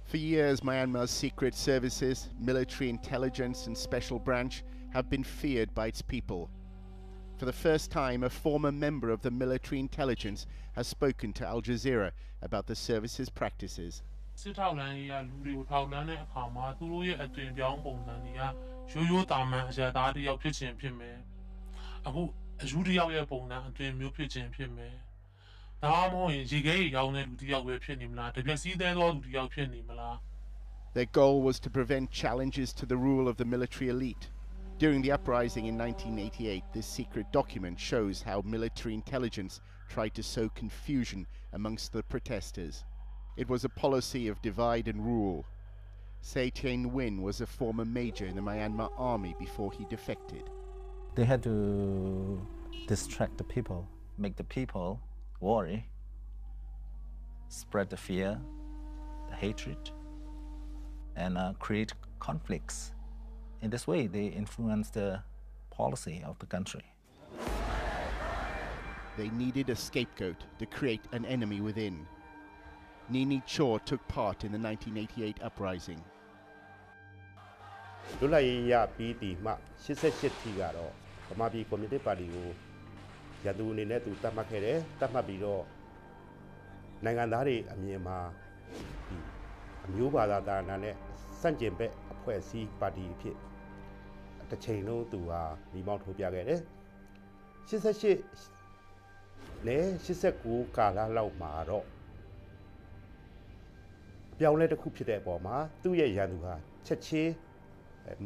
For years, Myanmar's secret services, military intelligence and special branch have been feared by its people. For the first time, a former member of the military intelligence has spoken to Al Jazeera about the service's practices. Their goal was to prevent challenges to the rule of the military elite. During the uprising in 1988, this secret document shows how military intelligence tried to sow confusion amongst the protesters. It was a policy of divide and rule. Se Tien Win was a former major in the Myanmar army before he defected. They had to distract the people, make the people worry, spread the fear, the hatred, and create conflicts. In this way, they influence the policy of the country. They needed a scapegoat to create an enemy within. Nini Chaw took part in the 1988 uprising.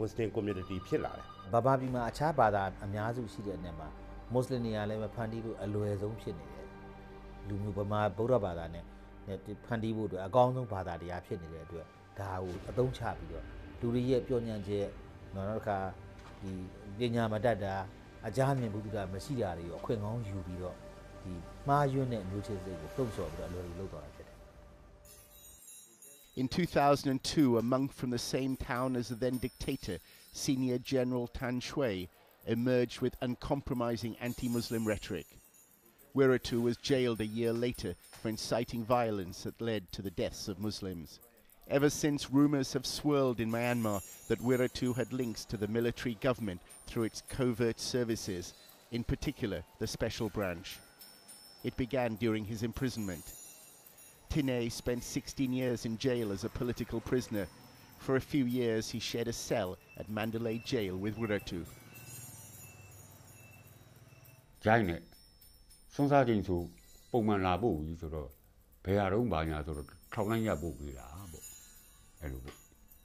Muslim community ဖြစ်လာတယ်။ဘာဘာပြည်မှာအခြားဘာသာအများစုရှိတဲ့နေရာမှာမွတ်စလင်တွေကလည်းဖန်တီးဖို့အလွယ်ဆုံးဖြစ်နေတယ်။လူမျိုးဗမာဗုဒ္ဓဘာသာနဲ့ဖန်တီးဖို့အတွက်အကောင်းဆုံးဘာသာတရားဖြစ်နေတဲ့အတွက်ဒါကိုအသုံးချပြီးတော့လူတွေရဲ့ပြောညံချက်နောက်တစ်ခါဒီပညာမတတ်တာအကြမ်းမြင်ဘုဒ္ဓတာမရှိတာတွေရောအခွင့်ကောင်းယူပြီးတော့ဒီမှားယွင်းတဲ့မျိုးချစ်စိတ်ကိုတုံ့ဆော်ပြီးတော့အလွယ်လုပ်သွားတာဖြစ်တယ် In 2002, a monk from the same town as the then dictator, Senior General Tan Shui, emerged with uncompromising anti-Muslim rhetoric. Wiratu was jailed a year later for inciting violence that led to the deaths of Muslims. Ever since, rumors have swirled in Myanmar that Wiratu had links to the military government through its covert services, in particular the special branch. It began during his imprisonment. Tinay spent 16 years in jail as a political prisoner. For a few years, he shared a cell at Mandalay jail with Wiratu. ဂျိုင်းနဲ့စွန်းစားချင်းဆိုပုံမှန်လာဖို့ကြီးဆိုတော့ဘယ်ဟာတော့ဘာညာဆိုတော့ထောက်လိုက်ရဖို့ပြီလားပေါ့အဲ့လိုပေါ့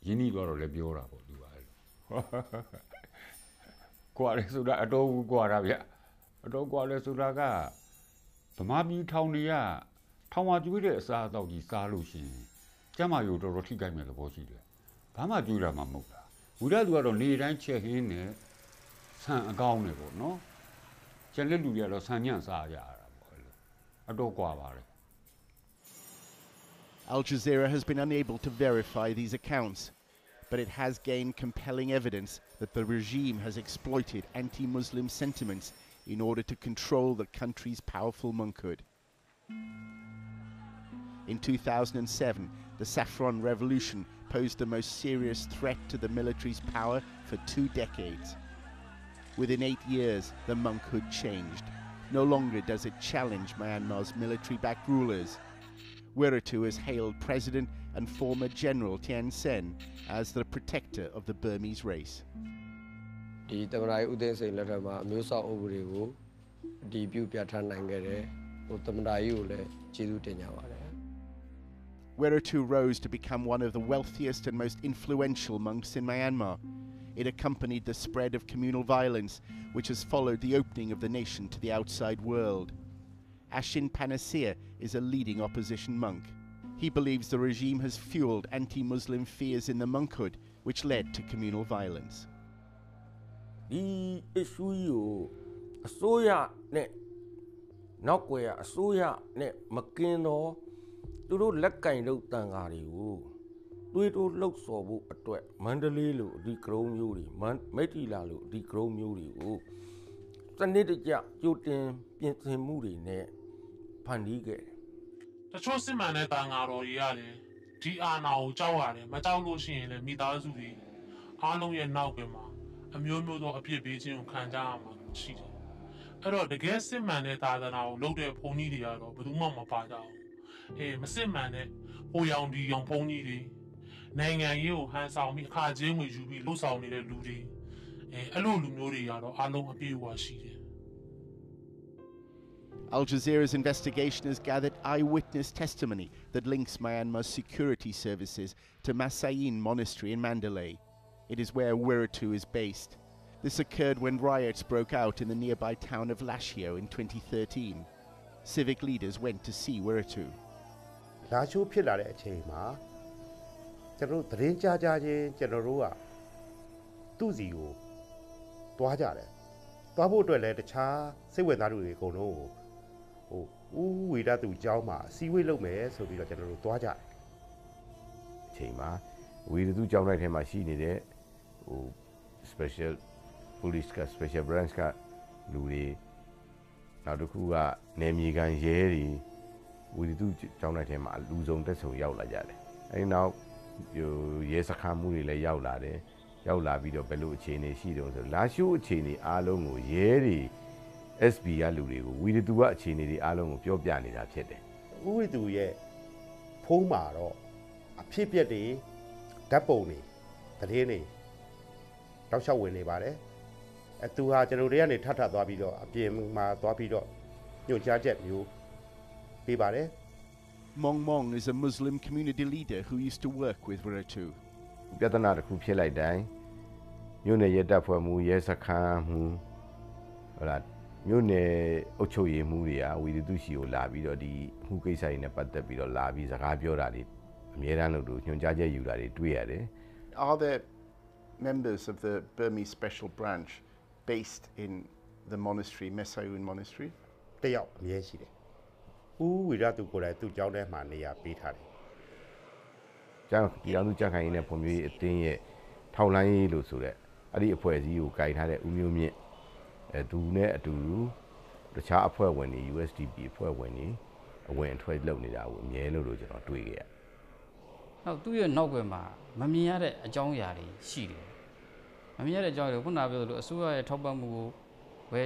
ရင်းနှီးတော့လည်းပြောတာပေါ့သူကအဲ့လိုကွာလေဆိုတာအတော်ကွာတာဗျအတော်ကွာလေဆိုတာကဗမာပြည်ထောင်တွေကထောင်မှာကျွေးတဲ့အစားအသောက်ကြီးစားလို့ရှိရင်ကျမရိုးတော်တော်ထိခိုက်မဲ့သဘောရှိတယ်ဘာမှကျွေးတာမှမဟုတ်တာဝိရသူကတော့နေတိုင်းချက်ဟင်းနဲ့ဆန်အကောင်းနဲ့ပေါ့နော်ကျန်တဲ့လူတွေကတော့ဆန်ညံ့စားရတာပေါ့အဲ့လိုအတော့ကွာပါတယ် Al Jazeera has been unable to verify these accounts, but it has gained compelling evidence that the regime has exploited anti-Muslim sentiments in order to control the country's powerful monkhood. In 2007, the Saffron Revolution posed the most serious threat to the military's power for 2 decades. Within 8 years, the monkhood changed. No longer does it challenge Myanmar's military-backed rulers. Wiratu has hailed President and former General Thein Sein as the protector of the Burmese race. ဒီတမန်တော်ဦးသိန်းစိန်လက်ထက်မှာအမျိုးအစားဥပဒေကိုဒီပြုပြဋ္ဌာန်းနိုင်ခဲ့တယ်ဟိုတမန်တော်ကြီးကိုလည်းကျေးဇူးတင်ကြပါတယ် Wiratu rose to become one of the wealthiest and most influential monks in Myanmar. It accompanied the spread of communal violence, which has followed the opening of the nation to the outside world. Ashin Panacea is a leading opposition monk. He believes the regime has fueled anti-Muslim fears in the monkhood, which led to communal violence. The issue Asoya ne Nokwea Asoya ne Makino to let kind of Tangari. Do it all look so at Mandalilu, the Chrome Yuri, Metilalu, the Chrome Yuri. Sanitaja, Jutin, Pinsin Moody ne Pandige. The chosen man at Angaro Yali, ဒီအာဏာကိုကြောက်ရတယ်မကြောက်လို့ရှိရင်လည်းမိသားစုတွေအားလုံးရဲ့နောက်ကွယ်မှာအမျိုးမျိုးသောအဖြစ်ပေးခြင်းကိုခံကြရမှာရှိတယ်အဲ့တော့တကယ်စစ်မှန်တဲ့သာသနာကိုလုပ်တဲ့ဘုန်းကြီးတွေကတော့ဘယ်သူမှမပါကြဘူးမစစ်မှန်တဲ့ဟိုရောင်ဒီရောင်ဘုန်းကြီးတွေနိုင်ငံရေးကိုဟန်ဆောင်ပြီးအခါချင်းဝင်ယူပြီးလှုပ်ဆောင်နေတဲ့လူတွေအဲ့လိုလူမျိုးတွေကတော့အားလုံးအပြည့်အဝရှိတယ် Al Jazeera's investigation has gathered eyewitness testimony that links Myanmar's security services to Masayin Monastery in Mandalay. It is where Wiratu is based. This occurred when riots broke out in the nearby town of Lashio in 2013. Civic leaders went to see Wiratu. လာချိုးဖြစ်လာတဲ့အချိန်မှာကျွန်တော်သတင်းကြားချင်းကျွန်တော်တို့ကသူ့စီကိုတွားကြတယ်။တွားဖို့အတွက်လည်းတခြားစိတ်ဝင်စားသူတွေအကုန်လုံးကိုဦးဝေဒသူကျောင်းမှာအစည်းအဝေးလုပ်မယ်ဆိုပြီးတော့ကျွန်တော်တို့တွားကြတယ်။အချိန်မှာဝေဒသူကျောင်းလိုက်ထဲမှာရှိနေတဲ့special police က special branch ကလူတွေနောက်တစ်ခုကနေမြေကန်ရဲတွေဝီတူကျောင်းလိုက်ထဲမှာလူစုံတက်ဆုံရောက်လာကြတယ်။အဲဒီနောက်ရဲစခန်းမှုတွေလည်းရောက်လာတယ်။ရောက်လာပြီးတော့ဘယ်လိုအခြေအနေရှိတုံးဆိုလာရှိုးအခြေအနေအားလုံးကိုရဲတွေ SB ကလူတွေကိုဝီတူကအခြေအနေတွေအားလုံးကိုပြောပြနေတာဖြစ်တယ်။ဝီတူရဲ့ဖုံးမှာတော့အဖြစ်အပျက်တွေဓာတ်ပုံတွေသတင်းတွေတောက်လျှောက်ဝင်နေပါတယ်။သူဟာကျွန်တော်တွေကနေထပ်သွားပြီးတော့အပြင်မှာသွားပြီးတော့ညွှန်ကြားချက်မျိုးပေးပါတယ်။ Mong Mong is a Muslim community leader who used to work with Wiratu. ပြဿနာတစ်ခုဖြစ်လိုက်တိုင်းမြို့နယ်ရဲတပ်ဖွဲ့မှုရဲစခန်းမှုဟုတ်လားမြို့နယ်အုပ်ချုပ်ရေးမှုတွေကဝီတူရှိကိုလာပြီးတော့ဒီမှုကိစ္စတွေနဲ့ပတ်သက်ပြီးတော့လာပြီးစကားပြောတာတွေအများအားလို့ညွှန်ကြားချက်ယူတာတွေတွေ့ရတယ်။ Are there members of the Burmese special branch based in the monastery, Mesayun Monastery? တယောက်အမြဲရှိတယ်။ဦးဝီရသူကိုယ်တိုင်သူ့ကျောင်းထဲမှာနေရာပေးထားတယ်။ကျောင်းဒီအောင်သူကြက်ခိုင်နဲ့ဖွံ့ဖြိုးရေးအသင်းရဲ့ထောက်လိုင်းရေးလို့ဆိုတဲ့အဲ့ဒီအဖွဲ့အစည်းကိုဂိုင်ထားတဲ့ဦးမျိုးမြင့်သူနဲ့အတူတူတခြားအဖွဲ့ဝင်တွေ USDP အဖွဲ့ဝင်တွေအဝင်အထွက်လုပ်နေတာကိုအမြဲလို့ကျွန်တော်တွေ့ခဲ့ရ။နောက်သူ့ရဲ့နောက်ွယ်မှာမမြင်ရတဲ့အကြောင်းအရာတွေရှိတယ်။မမြင်ရတဲ့အကြောင်းတွေခုနပြောသလိုအစိုးရရဲ့ထောက်ပံ့မှုကိုပဲ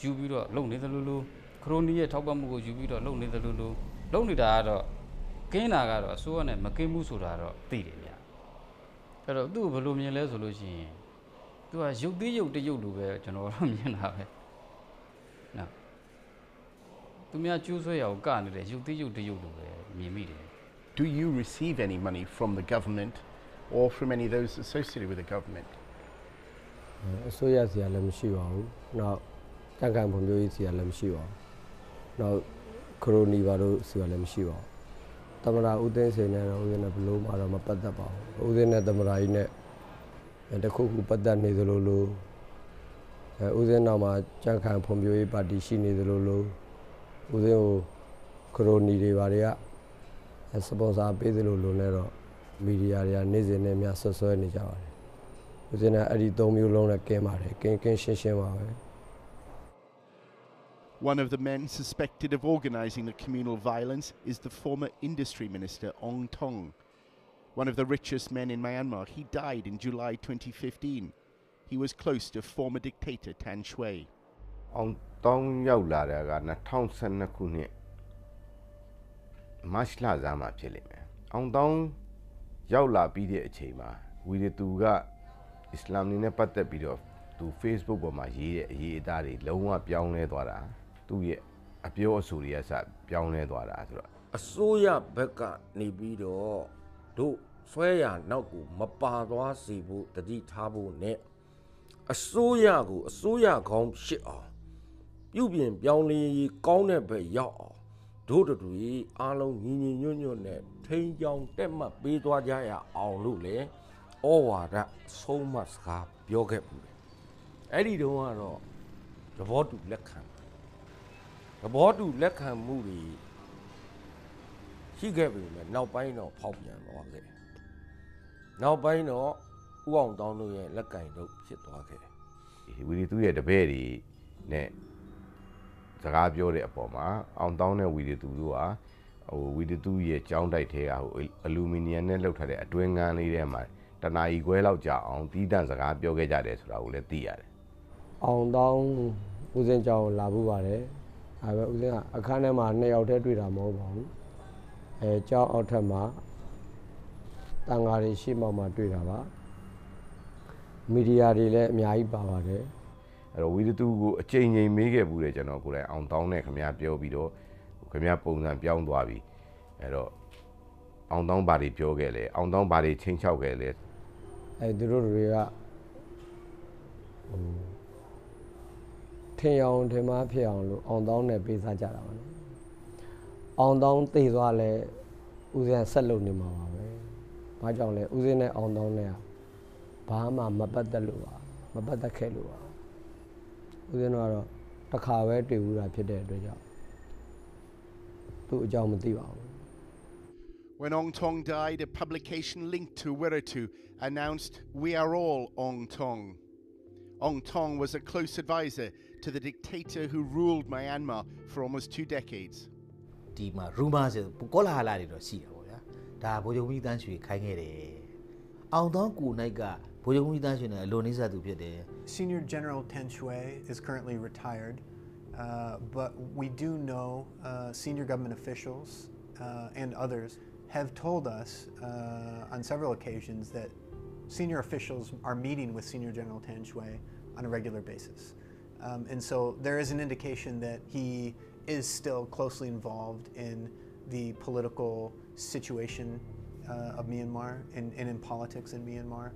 ယူပြီးတော့လုပ်နေသလိုလိုခရိုနီရဲ့ထောက်ပံ့မှုကိုယူပြီးတော့လုပ်နေသလိုလိုလုပ်နေတာကတော့ကင်းတာကတော့အစိုးရနဲ့မကင်းဘူးဆိုတာတော့သိတယ်ဗျ။အဲ့တော့သူ့ဘယ်လိုမြင်လဲဆိုလို့ရှိရင်သူကရုပ်သေးရုပ်တရုပ်လိုပဲကျွန်တော်တို့မြင်တာပဲ။နော်သူများကျိုးဆွဲရအောင်ကနေတယ်ရုပ်သေးရုပ်တရုပ်လိုပဲမြင်မိတယ်။ Do you receive any money from the government or from any of those associated with the government? အစိုးရစီကလည်းမရှိပါဘူး။နောက်တန်ကန်ဖွံ့ဖြိုးရေးစီကလည်းမရှိပါဘူး။နောက်ခရိုနီဘာလို့စီကလည်းမရှိပါဘူး။သမရာဦးသိန်းစိန်နဲ့တော့ဦးသိန်းနဲ့ဘလို့မှတော့မပတ်သက်ပါဘူး။ဦးသိန်းနဲ့သမရာကြီးနဲ့တခုခုပတ်သက်နေသလိုလိုဦးသိန်းနောက်မှာတန်ကန်ဖွံ့ဖြိုးရေးပါတီရှိနေသလိုလိုဦးသိန်းကိုခရိုနီတွေဘာတွေကစပွန်ဆာပေးသလိုလိုနဲ့တော့မီဒီယာတွေကနေ့စဉ်နဲ့များဆွဆွဲနေကြပါတယ်။ဦးသိန်းကအဲ့ဒီ၃မျိုးလုံးနဲ့ကင်းပါတယ်။ကင်းရှင်းပါပဲ။ One of the men suspected of organizing the communal violence is the former industry minister Ong Tong. One of the richest men in Myanmar, he died in July 2015. He was close to former dictator Tan Shui. Ong Tong ရောက်လာတာက2012ခုနှစ်မတ်လဇာမှာဖြစ်လိမ့်မယ်။ Ong Tong ရောက်လာပြီးတဲ့အချိန်မှာဝီရတူကအစ္စလာမ်နဲ့ပတ်သက်ပြီးတော့သူ Facebook ပေါ်မှာရေးတဲ့အရေးအသားတွေလုံးဝပြောင်းလဲသွားတာသူ့ရဲ့အပြောအဆိုတွေကစပြောင်းလဲသွားတာဆိုတော့အစိုးရဘက်ကနေပြီးတော့တို့ဆွဲရနောက်ကိုမပါသွားစေဖို့တတိထားဖို့နဲ့အစိုးရကိုအစိုးရကောင်းဖြစ်အောင်ပြုပြင်ပြောင်းလဲကောင်းတဲ့ဘက်ရောက်အောင်တို့တွေအားလုံးညီညီညွတ်ညွတ်နဲ့ထိန်းချောင်းတက်မှတ်ပေးသွားကြရအောင်လို့လေဩဝါဒဆုံးမစကားပြောခဲ့ဘူးအဲ့ဒီတုန်းကတော့သဘောတူလက်ခံမှုတွေရှိခဲ့ပြီမဲ့နောက်ပိုင်းတော့ဖောက်ပြန်သွားခဲ့နောက်ပိုင်းတော့ဥအောင်တောင်းတို့ရဲ့လက်ကင်တို့ဖြစ်သွားခဲ့ဝီရီသူရဲ့တပည့်တွေနဲ့စကားပြောတဲ့အပေါ်မှာအောင်တောင်းတဲ့ဝီရီသူတို့ဟာ ဝီဒတူရဲ့ကြောင်းတိုက်ထဲကအလူမီနီယံနဲ့လှုပ်ထားတဲ့အတွင်းငန်းလေးထဲမှာတနာရီခွဲလောက်ကြာအောင်တီးတန့်စကားပြောခဲ့ကြတယ်ဆိုတာကိုလည်းသိရတယ်။အောင်တောင်းဦးစင်းကြောင်းလာဖို့ပါတယ်။ဒါပဲဦးစင်းကအခန်းထဲမှာ2ယောက်တည်းတွေ့တာမဟုတ်ပါဘူး။ကြောင်းအောက်ထပ်မှာတန်ဃာတွေရှေ့မှတွေ့တာပါ။မီဒီယာတွေလည်းအများကြီးပါပါတယ်။အဲ့တော့ဝီဒတူကိုအချိန်ချင်းမေးခဲ့ဘူးတယ်ကျွန်တော်ကိုယ်တိုင်အောင်တောင်းနဲ့ခင်ဗျားပြောပြီးတော့ခင်ဗျားပုံစံပြောင်းသွားပြီအဲ့တော့အောင်တောင်းဘာတွေပြောခဲ့လဲအောင်တောင်းဘာတွေချင်းချောက်ခဲ့လဲသူတို့တွေကထင်အောင်ထင်မှားဖြစ်အောင်လို့အောင်တောင်းနဲ့ပေးစားကြတာပါနော်အောင်တောင်းသိသွားလဲဦးစင်းဆက်လုပ်နေမှာပါပဲဘာကြောင့်လဲဦးစင်းနဲ့အောင်တောင်းနဲ့ဘာမှမပတ်သက်လို့ပါမပတ်သက်ခဲ့လို့ပါဦးစင်းတို့ကတော့တစ်ခါပဲတွေ့ဘူးတာဖြစ်တဲ့အတွက်ကြောင့်သူ့အကြောင်းမသိပါဘူးWhen Ong Tong died, a publication linked to Wiratu announced, "We are all Ong Tong." Ong Tong was a close advisor to the dictator who ruled Myanmar for almost 2 decades. ဒီမှာ rumor ဆိုကောလာဟလာတွေတော့ရှိတာပေါ့ဗျာဒါဗိုလ်ချုပ်ကြီးတန်းရွှေခိုင်းခဲ့တယ်အောင်တောင်းကိုနိုင်ကဗိုလ်ချုပ်ကြီးတန်းရွှေနဲ့အလွန်နှိစက်သူဖြစ်တယ် Senior General Tan Shui is currently retired, but we do know senior government officials and others have told us on several occasions that senior officials are meeting with Senior General Tan Shui on a regular basis. And so there is an indication that he is still closely involved in the political situation of Myanmar and in politics in Myanmar.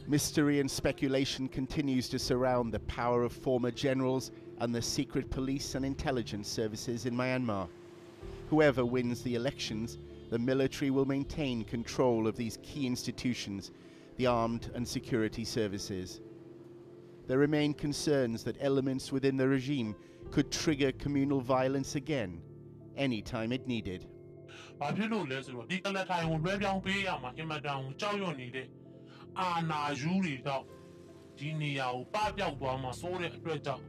Mystery and speculation continues to surround the power of former generals and the secret police and intelligence services in Myanmar. Whoever wins the elections, the military will maintain control of these key institutions, the armed and security services. There remain concerns that elements within the regime could trigger communal violence again, anytime it needed. ဘာဖြစ်လို့လဲဆိုတော့ဒီကလထိုင်ကိုလွှဲပြောင်းပေးရမှာအင်မတန်ကိုကြောက်ရွံ့နေတဲ့အာဏာယူတွေတော့ဒီနေရာကိုပပျောက်သွားမှာစိုးတဲ့အတွက်ကြောင့်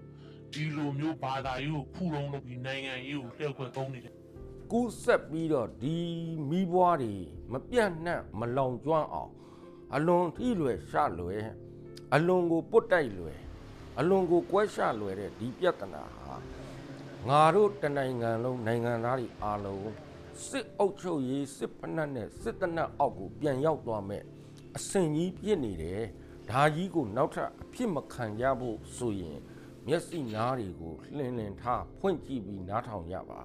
ဒီလိုမျိုးဘာသာရေးကိုဖူလုံးလုပ်ပြီးနိုင်ငံရေးကိုလှည့်ခွက်သုံးနေတယ်ကူးဆက်ပြီးတော့ဒီမီးပွားတွေမပြတ်နှံ့မလောင်ကျွမ်းအောင်အလွန်ထိလွယ်ရှလွယ်အလွန်ကိုပုတ်တိုက်လွယ်အလွန်ကိုကွဲရှလွယ်တဲ့ဒီပြဿနာဟာငါတို့တနိုင်ငံလုံးနိုင်ငံသားတွေအားလုံးစစ်အုပ်ချုပ်ရေးစစ်ဖက်နဲ့စစ်တနက်အောက်ကိုပြန်ရောက်သွားမဲ့အဆင်ကြီးပြစ်နေတယ်ဒါကြီးကိုနောက်ထပ်အဖြစ်မခံကြဖို့ဆိုရင်မျက်စိနားတွေကိုလှင်ထားဖွင့်ကြည့်ပြီးနားထောင်ကြပါ